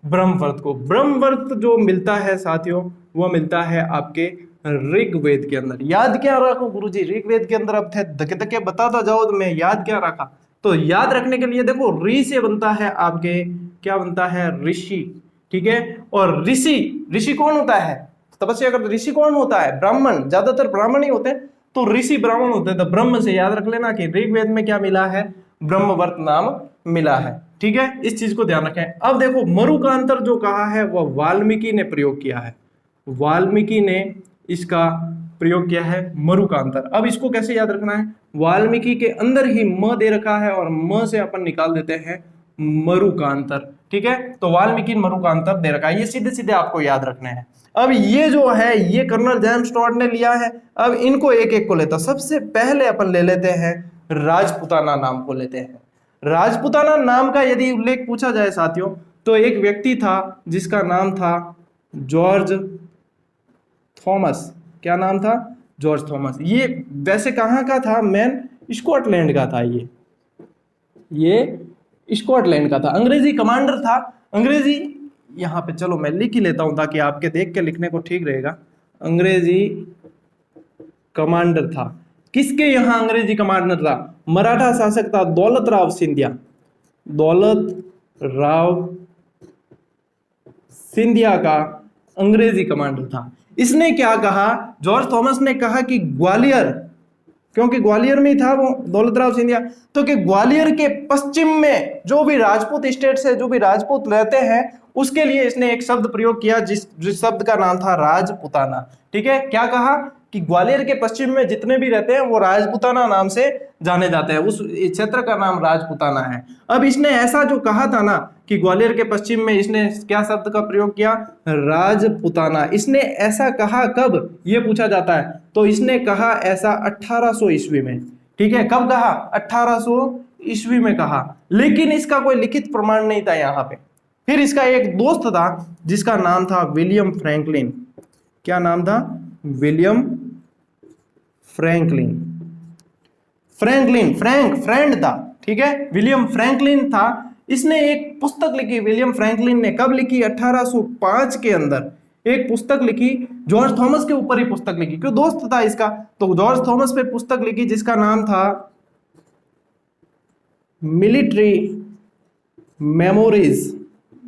ब्रह्मवर्त को। ब्रह्मवर्त जो मिलता है साथियों, वो मिलता है आपके ऋग्वेद के अंदर। याद क्या रखो गुरुजी, ऋग्वेद के अंदर अब थे धके धके बताता जाओ तो मैं याद क्या रखा, तो याद रखने के लिए देखो ऋ से बनता है आपके, क्या बनता है, ऋषि, ठीक है। और ऋषि, ऋषि कौन होता है, तपस्या करते ऋषि कौन होता है, ब्राह्मण, ज्यादातर ब्राह्मण ही होते हैं, तो ऋषि ब्राह्मण होते हैं। तो ब्रह्म से याद रख लेना कि ऋग्वेद में क्या मिला है, ब्रह्मवर्त नाम मिला है, ठीक है, इस चीज को ध्यान रखें। अब देखो मरुकांतर जो कहा है वह वाल्मीकि ने प्रयोग किया है, वाल्मीकि ने इसका प्रयोग किया है मरुकांतर। अब इसको कैसे याद रखना है, वाल्मीकि के अंदर ही म दे रखा है और म से अपन निकाल देते हैं मरुकांतर, ठीक है। तो वाल्मीकि मरुकांतर दे रखा है, ये सीधे सीधे आपको याद रखने हैं। अब ये जो है ये कर्नल जेम्स टॉड ने लिया है। अब इनको एक एक को लेता, सबसे पहले अपन ले लेते हैं राजपूताना नाम को लेते हैं। राजपूताना नाम का यदि उल्लेख पूछा जाए साथियों, तो एक व्यक्ति था जिसका नाम था जॉर्ज थॉमस। क्या नाम था, जॉर्ज थॉमस। ये वैसे कहाँ का था, मैन स्कॉटलैंड का था, ये स्कॉटलैंड का था, अंग्रेजी कमांडर था। अंग्रेजी, यहाँ पे चलो मैं लिख ही लेता हूं ताकि आपके देख के लिखने को ठीक रहेगा। अंग्रेजी कमांडर था, किसके यहाँ अंग्रेजी कमांडर था, मराठा शासक था दौलत राव सिंधिया, दौलत राव सिंधिया का अंग्रेजी कमांडर था। इसने क्या कहा, जॉर्ज थॉमस ने कहा कि ग्वालियर, क्योंकि ग्वालियर में ही था वो दौलत राव सिंधिया, तो कि ग्वालियर के पश्चिम में जो भी राजपूत स्टेट से जो भी राजपूत रहते हैं उसके लिए इसने एक शब्द प्रयोग किया, जिस शब्द का नाम था राजपूताना, ठीक है। क्या कहा कि ग्वालियर के पश्चिम में जितने भी रहते हैं वो राजपूताना नाम से जाने जाते हैं, उस क्षेत्र का नाम राजपूताना है। अब इसने ऐसा जो कहा था ना कि ग्वालियर के पश्चिम में, इसने क्या शब्द का प्रयोग किया, राजपूताना। इसने ऐसा कहा कब, ये पूछा जाता है, तो इसने कहा ऐसा 1800 ईस्वी में, ठीक है। कब कहा, 1800 ईस्वी में कहा, लेकिन इसका कोई लिखित प्रमाण नहीं था यहाँ पे। फिर इसका एक दोस्त था जिसका नाम था विलियम फ्रैंकलिन। क्या नाम था, विलियम फ्रैंकलिन। फ्रैंकलिन, फ्रेंड था, ठीक है, विलियम फ्रैंकलिन था। इसने एक पुस्तक लिखी, विलियम फ्रैंकलिन ने कब लिखी, 1805 के अंदर एक पुस्तक लिखी, जॉर्ज थॉमस के ऊपर ही पुस्तक लिखी, क्यों, दोस्त था इसका, तो जॉर्ज थॉमस पे पुस्तक लिखी जिसका नाम था military memories,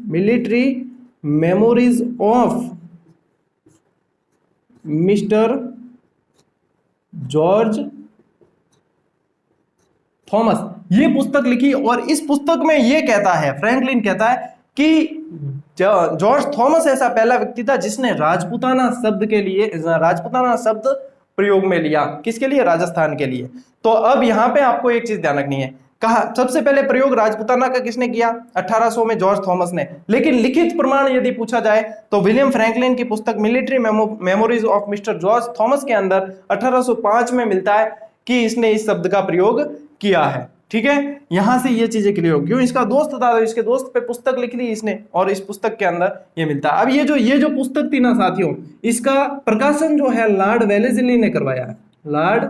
military memories of mister George Thomas. ये पुस्तक लिखी, और इस पुस्तक में ये कहता है, फ्रैंकलिन कहता है कि जॉर्ज थॉमस ऐसा पहला व्यक्ति था जिसने राजपूताना शब्द के लिए, राजपूताना शब्द प्रयोग में लिया, किसके लिए, राजस्थान के लिए। तो अब यहां पे आपको एक चीज ध्यान रखनी है, कहा सबसे पहले प्रयोग राजपूताना का किसने किया, 1800 में जॉर्ज थॉमस ने। लेकिन लिखित प्रमाण यदि पूछा जाए तो विलियम फ्रैंकलिन की पुस्तक military memories of mister George Thomas के अंदर 1805 में मिलता है कि इसने इस शब्द का प्रयोग किया है, ठीक है। यहां से ये चीजें क्लियर हो, क्यों, इसका दोस्त था तो इसके दोस्त पे पुस्तक लिख ली इसने, और इस पुस्तक के अंदर ये मिलता है। अब ये जो पुस्तक थी ना साथियों, इसका प्रकाशन जो है लॉर्ड वेलेस्ली ने करवाया है, लॉर्ड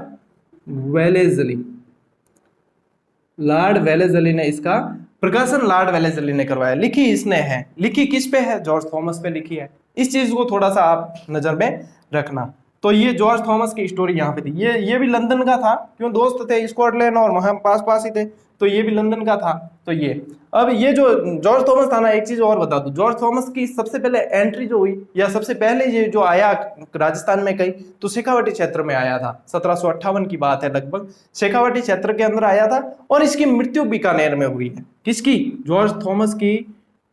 वेलेस्ली ने इसका प्रकाशन, लॉर्ड वेलेस्ली ने करवाया। लिखी इसने है, लिखी किस पे है, जॉर्ज थॉमस पे लिखी है। इस चीज को थोड़ा सा आप नजर में रखना। तो ये जॉर्ज थॉमस की स्टोरी यहाँ पे थी। ये भी लंदन का था, क्यों, दोस्त थे, स्कॉटलैंड और वहां पास ही थे, तो ये भी लंदन का था। तो ये, अब ये जो जॉर्ज थॉमस था ना, एक चीज और बता दूं, जॉर्ज थॉमस की सबसे पहले एंट्री जो हुई, या सबसे पहले ये जो आया राजस्थान में कहीं, तो शेखावाटी क्षेत्र में आया था। 1758 की बात है लगभग, शेखावाटी क्षेत्र के अंदर आया था, और इसकी मृत्यु बीकानेर में हुई है। किसकी, जॉर्ज थॉमस की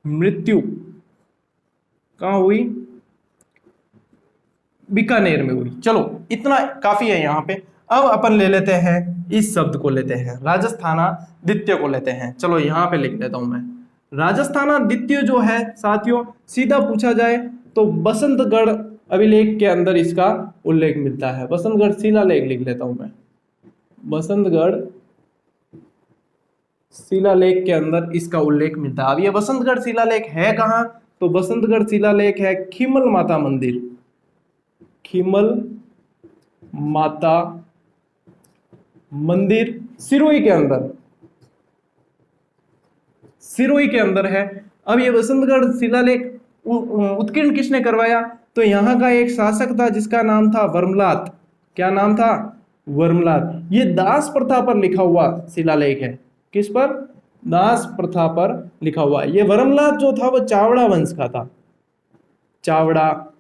मृत्यु कहाँ हुई, बीकानेर में हुई। चलो इतना काफी है यहाँ पे। अब अपन ले लेते हैं, इस शब्द को लेते हैं, राजस्थानादित्य को लेते हैं। चलो यहाँ पे लिख देता हूं मैं, राजस्थानादित्य जो है साथियों, सीधा पूछा जाए तो बसंतगढ़ अभिलेख के अंदर इसका उल्लेख मिलता है। बसंतगढ़ शिलालेख लिख लेता हूं मैं, बसंतगढ़ शिलालेख के अंदर इसका उल्लेख मिलता है। अब ये बसंतगढ़ शिलालेख है कहाँ, तो बसंतगढ़ शिलालेख है खीमल माता मंदिर, खीमल माता मंदिर सिरोही के अंदर, सिरोही के अंदर है। अब ये बसंतगढ़ शिलालेख उत्कीर्ण किसने करवाया? तो यहाँ का एक शासक था जिसका नाम था वर्मलात। क्या नाम था? वर्मलात। ये दास प्रथा पर लिखा हुआ शिलालेख है। किस पर? दास प्रथा पर लिखा हुआ। ये वर्मलात जो था वो चावड़ा वंश का था, चावड़ा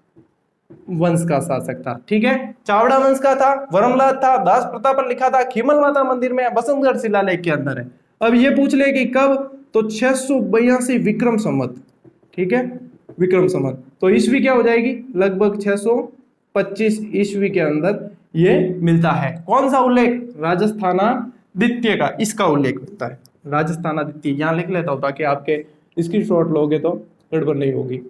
वंश का शासक था। ठीक है, चावड़ा वंश का था, वर्मलात था, दास प्रथा पर लिखा था, खीमल माता मंदिर में, बसंतगढ़ शिलालेख के अंदर है। अब ये पूछ ले कि कब? तो 682 विक्रम संवत। ठीक है, विक्रम संवत। तो ईस्वी क्या हो जाएगी? लगभग 625 ईस्वी के अंदर ये मिलता है। कौन सा उल्लेख? राजस्थानादित्य का, इसका उल्लेख होता है। राजस्थानादित्य यहां लिख लेता हूं ताकि आपके स्क्रीनशॉट लोगे तो गड़बड़ नहीं होगी।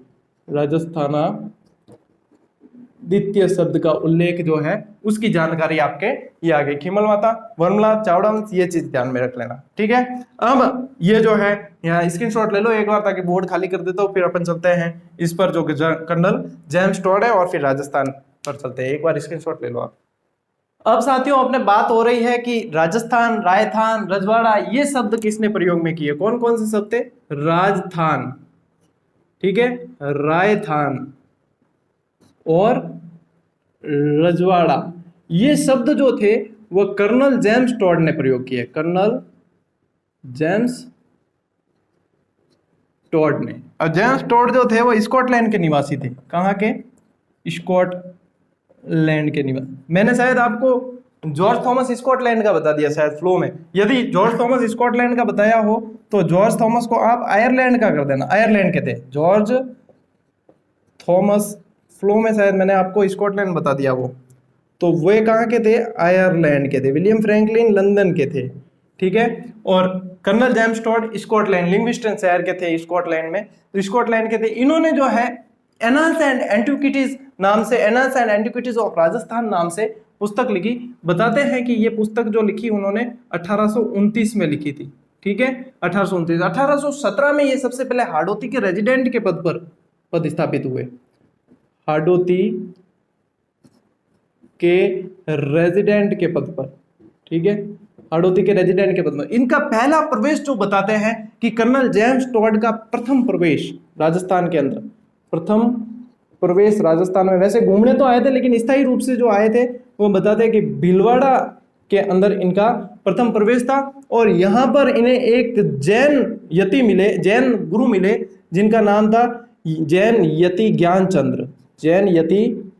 राजस्थानादित्य शब्द का उल्लेख जो है उसकी जानकारी आपके ये आ गई। खीमल माता, वर्मलात, चावड़ा वंश, ये चीज ध्यान में रख लेना। ठीक है, अब ये जो है यहाँ स्क्रीनशॉट ले लो एक बार ताकि बोर्ड खाली कर देता हूँ, फिर अपन चलते हैं इस पर जो कर्नल जेम्स टॉड है, और फिर राजस्थान पर चलते हैं। एक बार स्क्रीनशॉट ले लो आप। अब साथियों अपने बात हो रही है कि राजस्थान, रायथान, रजवाड़ा, ये शब्द किसने प्रयोग में किए? कौन कौन से शब्द थे? राजस्थान, ठीक है, रायथान और रजवाड़ा, ये शब्द जो थे वो कर्नल जेम्स टॉड ने प्रयोग किए। कर्नल जेम्स टॉड ने। और जेम्स टॉड जो थे वो स्कॉटलैंड के निवासी थे। कहाँ के? स्कॉटलैंड के निवासी। मैंने शायद आपको जॉर्ज थॉमस स्कॉटलैंड का बता दिया शायद फ्लो में। यदि जॉर्ज थॉमस स्कॉटलैंड का बताया हो तो जॉर्ज थॉमस को आप आयरलैंड का कर देना। आयरलैंड के थे जॉर्ज थॉमस। फ्लो में शायद मैंने आपको स्कॉटलैंड बता दिया वो, तो वे कहाँ के थे? आयरलैंड के थे। विलियम फ्रैंकलिन लंदन के थे। ठीक है, और कर्नल जेम्स टॉड स्कॉटलैंड, लिंग्विस्टन शहर के थे स्कॉटलैंड में, तो स्कॉटलैंड के थे। इन्होंने जो है एनाल्स एंड एंटिक्विटीज नाम से, annals and antiquities of Rajasthan नाम से पुस्तक लिखी। बताते हैं कि ये पुस्तक जो लिखी उन्होंने 1829 में लिखी थी। ठीक है, 1829। 1817 में ये सबसे पहले हाड़ौती के रेजिडेंट के पद पर पदस्थापित हुए। हाड़ौती के रेजिडेंट के पद पर। ठीक है, हाड़ौती के रेजिडेंट के पद पर। इनका पहला प्रवेश जो बताते हैं कि कर्नल जेम्स टॉड का प्रथम प्रवेश राजस्थान के अंदर, प्रथम प्रवेश राजस्थान में, वैसे घूमने तो आए थे लेकिन स्थायी रूप से जो आए थे वो बताते हैं कि भीलवाड़ा के अंदर इनका प्रथम प्रवेश था। और यहाँ पर इन्हें एक जैन यति मिले, जैन गुरु मिले, जिनका नाम था जैन यति ज्ञानचंद्र। जैन यति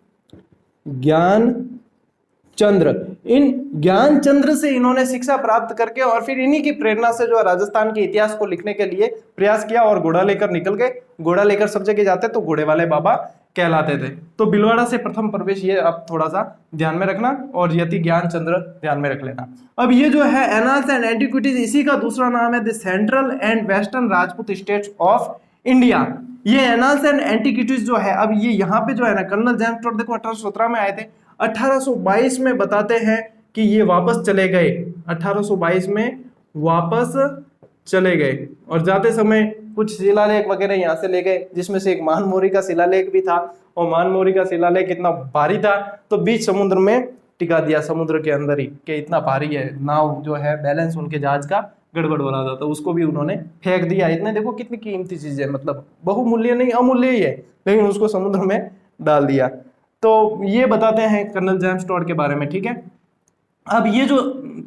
ज्ञानचंद्र। इन ज्ञानचंद्र से इन्होंने शिक्षा प्राप्त करके और फिर इन्हीं की प्रेरणा से जो राजस्थान के इतिहास को लिखने के लिए प्रयास किया और घोड़ा लेकर निकल गए। घोड़ा लेकर सब जगह जाते तो घोड़े वाले बाबा कहलाते थे। तो भीलवाड़ा से प्रथम प्रवेश, ये आप थोड़ा सा ध्यान में रखना, और यति ज्ञानचंद्र ध्यान में रख लेना। अब ये जो है एनाल्स एंड एंटिक्विटीज, इसी का दूसरा नाम है the central and western Rajput states of India. ये एनाल्स एंड एंटिक्विटीज जो है, अब ये यहाँ पे जो है ना, कर्नल जेम्स टॉड देखो 1817 में आए थे, 1822 में बताते हैं कि ये वापस चले गए। 1822 में वापस चले गए, और जाते समय कुछ शिलालेख वगैरह यहाँ से ले गए, जिसमें से एक मानमोरी का शिलालेख भी था। और मानमोरी का शिलालेख इतना भारी था तो बीच समुद्र में टिका दिया, समुद्र के अंदर ही, कि इतना भारी है, नाव जो है बैलेंस उनके जहाज का गड़बड़ हो रहा था, तो उसको भी उन्होंने फेंक दिया। इतने देखो कितनी कीमती चीज है, मतलब बहुमूल्य नहीं, अमूल्य ही है, लेकिन उसको समुद्र में डाल दिया। तो ये बताते हैं कर्नल जेम्स टॉड के बारे में। ठीक है, अब ये जो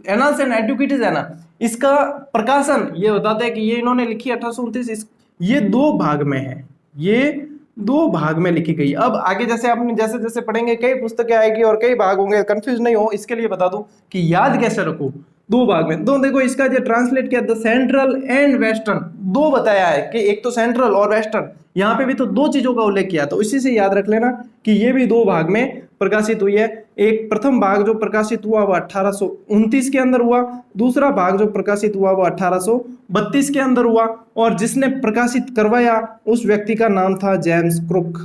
एनाल्स एंड एंटिक्विटीज है ना, इसका प्रकाशन ये बताते हैं कि ये इन्होंने लिखी 1829, ये 2 भाग में है, ये 2 भाग में लिखी गई। अब आगे जैसे आपने जैसे जैसे पढ़ेंगे कई पुस्तकें आएगी और कई भाग होंगे, कंफ्यूज नहीं हो, इसके लिए बता दूं कि याद कैसे रखो। 2 भाग में, दो देखो इसका जो ट्रांसलेट किया द सेंट्रल एंड वेस्टर्न, 2 बताया है कि एक तो सेंट्रल और वेस्टर्न, यहाँ पे भी तो 2 चीजों का उल्लेख किया, तो इसी से याद रख लेना कि ये भी 2 भाग में प्रकाशित हुई है। एक प्रथम भाग जो प्रकाशित हुआ वो 1829 के अंदर हुआ, दूसरा भाग जो प्रकाशित हुआ वो 1832 के अंदर हुआ, और जिसने प्रकाशित करवाया उस व्यक्ति का नाम था जेम्स क्रुक।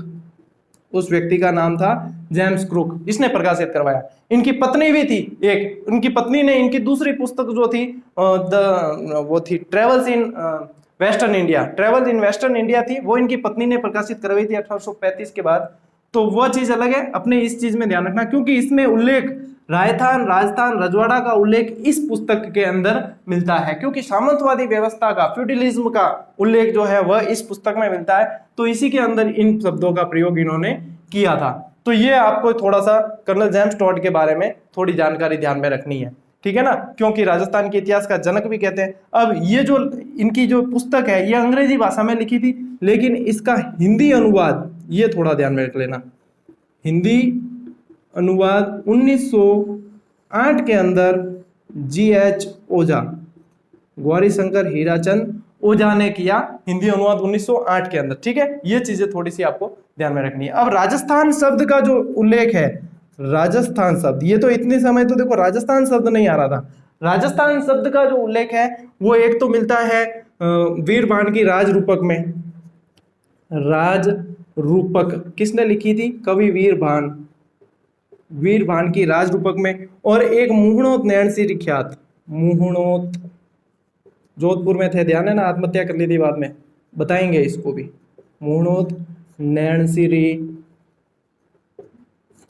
उस व्यक्ति का नाम था जेम्स क्रुक, इसने प्रकाशित करवाया। इनकी पत्नी भी थी एक, उनकी पत्नी ने इनकी दूसरी पुस्तक जो थी वो थी travels in western India, travels in western India थी, वो इनकी पत्नी ने प्रकाशित करवाई थी 1835 के बाद। तो वह चीज अलग है, अपने इस चीज में ध्यान रखना, क्योंकि इसमें उल्लेख राजस्थान, राजस्थान, रजवाड़ा का उल्लेख इस पुस्तक के अंदर मिलता है, क्योंकि सामंतवादी व्यवस्था का, फ्यूडलिज्म का उल्लेख जो है वह इस पुस्तक में मिलता है, तो इसी के अंदर इन शब्दों का प्रयोग इन्होंने किया था। तो ये आपको थोड़ा सा कर्नल जेम्स टॉड के बारे में थोड़ी जानकारी ध्यान में रखनी है, ठीक है ना, क्योंकि राजस्थान के इतिहास का जनक भी कहते हैं। अब ये जो इनकी जो पुस्तक है ये अंग्रेजी भाषा में लिखी थी, लेकिन इसका हिंदी अनुवाद ये थोड़ा ध्यान में रख लेना, हिंदी अनुवाद 1908 के अंदर G.H. ओझा, गौरी शंकर हीराचंद ओझा ने किया, हिंदी अनुवाद 1908 के अंदर, ठीक है। ये चीजें थोड़ी सी आपको ध्यान में रखनी है। अब राजस्थान शब्द का जो उल्लेख है, राजस्थान शब्द, ये तो इतने समय तो देखो राजस्थान शब्द नहीं आ रहा था, राजस्थान शब्द का जो उल्लेख है वो एक तो मिलता है वीरभान की राज रूपक में, राज रूपक किसने लिखी थी, कवि वीरभान, वीरभान की राज रूपक में, और एक मुहणोत नैणसी ख्यात, मुहणोत जोधपुर में थे, ध्यान है ना, आत्महत्या कर ली थी बाद में, बताएंगे इसको भी, मुहणोत नैणसी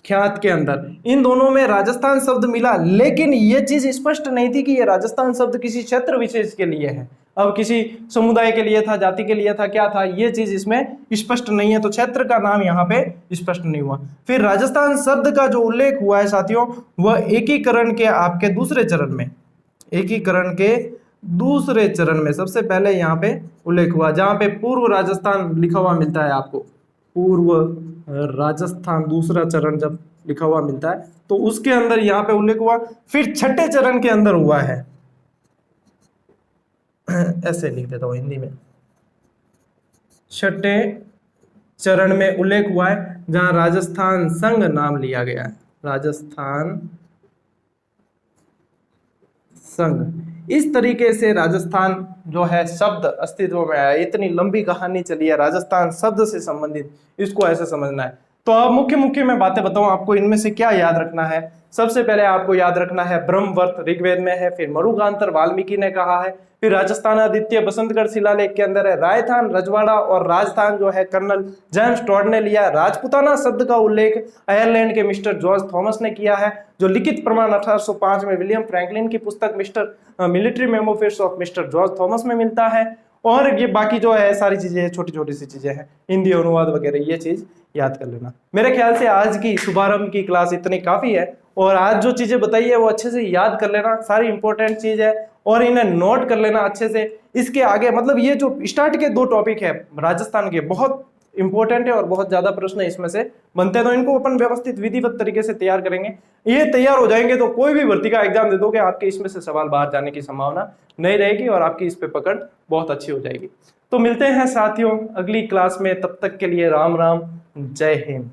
ख्यात के अंदर, इन दोनों में राजस्थान शब्द मिला, लेकिन ये चीज स्पष्ट नहीं थी कि ये राजस्थान शब्द किसी क्षेत्र विशेष के लिए है, अब किसी समुदाय के लिए था, जाति के लिए था, क्या था, ये चीज इसमें स्पष्ट नहीं है, तो क्षेत्र का नाम यहाँ पे स्पष्ट नहीं हुआ। फिर राजस्थान शब्द का जो उल्लेख हुआ है साथियों, वह एकीकरण के आपके दूसरे चरण में, एकीकरण के दूसरे चरण में सबसे पहले यहाँ पे उल्लेख हुआ, जहां पे पूर्व राजस्थान लिखा हुआ मिलता है आपको, पूर्व राजस्थान दूसरा चरण जब लिखा हुआ मिलता है तो उसके अंदर यहाँ पे उल्लेख हुआ। फिर छठे चरण के अंदर हुआ है, ऐसे लिख देता हूं हिंदी में, छठे चरण में उल्लेख हुआ है जहां राजस्थान संघ नाम लिया गया है, राजस्थान संघ। इस तरीके से राजस्थान जो है शब्द अस्तित्व में आया, इतनी लंबी कहानी चली है राजस्थान शब्द से संबंधित, इसको ऐसे समझना है। तो अब मुख्य मुख्य मैं बातें बताऊं आपको, इनमें से क्या याद रखना है। सबसे पहले आपको याद रखना है ब्रह्मवर्त ऋग्वेद में है, फिर मरुगांतर वाल्मीकि ने कहा है, फिर राजस्थान आदित्य बसंतगढ़ शिलालेख के अंदर है, राजस्थान रजवाड़ा और राजस्थान जो है कर्नल जेम्स टॉड ने लिया, राजपुताना शब्द का उल्लेख आयरलैंड के मिस्टर जॉर्ज थॉमस ने किया है, जो लिखित प्रमाण 1805 में विलियम फ्रैंकलिन की पुस्तक mister military memoirs of mister George Thomas में मिलता है, और ये बाकी जो है सारी चीजें छोटी छोटी सी चीजें हैं, हिंदी अनुवाद वगैरह, ये चीज याद कर लेना। मेरे ख्याल से आज की शुभारंभ की क्लास इतनी काफी है, और आज जो चीजें बताई है वो अच्छे से याद कर लेना, सारी इंपॉर्टेंट चीज है, और इन्हें नोट कर लेना अच्छे से। इसके आगे मतलब ये जो स्टार्ट के दो टॉपिक है राजस्थान के, बहुत इंपॉर्टेंट है और बहुत ज्यादा प्रश्न इसमें से बनते हैं, तो इनको अपन व्यवस्थित विधिवत तरीके से तैयार करेंगे। ये तैयार हो जाएंगे तो कोई भी भर्ती का एग्जाम दे दोगे, आपके इसमें से सवाल बाहर जाने की संभावना नहीं रहेगी और आपकी इस पे पकड़ बहुत अच्छी हो जाएगी। तो मिलते हैं साथियों अगली क्लास में, तब तक के लिए राम राम, जय हिंद।